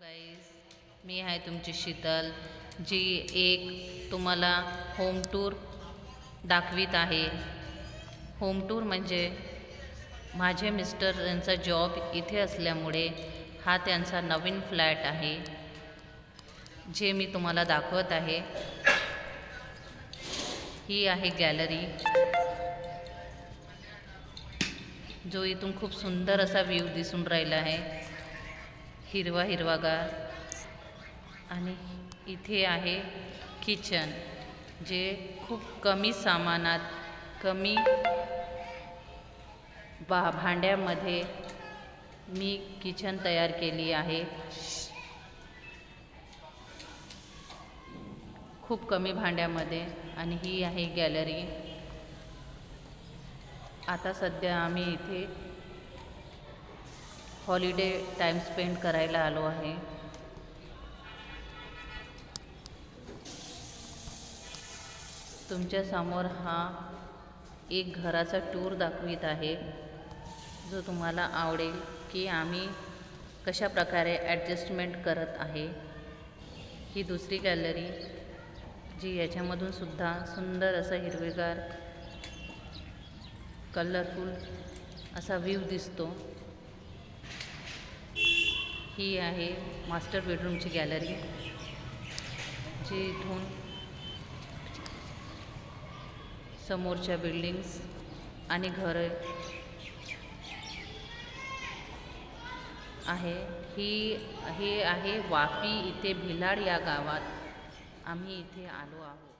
Guys, मी आहे तुमची शीतल, जी एक तुम्हाला होम टूर दाखवित आहे. होम टूर म्हणजे माझे मिस्टर यांचा जॉब इथे असल्यामुळे हा त्यांचा नवीन फ्लॅट आहे, जे मी तुम्हाला दाखवत आहे. ही आहे गॅलरी, जो इथून खूप सुंदर असा व्ह्यू दिसून राहिला आहे, हिरवा हिरवागार. आणि इथे आहे किचन, जे खूप कमी सामानात, कमी भांड्यामध्ये मी किचन तयार केली आहे. खूप कमी भांड्यामध्ये. आणि ही आहे गॅलरी. आता सध्या आम्ही इथे हॉलिडे टाईम स्पेंड करायला आलो आहे. तुमच्या समोर हा एक घराचा टूर दाखवित आहे, जो तुम्हाला आवडेल की आम्ही कशा प्रकारे ॲडजस्टमेंट करत आहे. ही दुसरी गॅलरी, जी याच्यामधून सुद्धा सुंदर असा हिरवेगार कलरफुल असा व्ह्यू दिसतो. ही आहे मास्टर बेडरूमची गॅलरी, जी इथून समोरच्या बिल्डिंग्स आणि घरं आहे. हे आहे वाफी, इथे भिलाड या गावात आम्ही इथे आलो आहोत.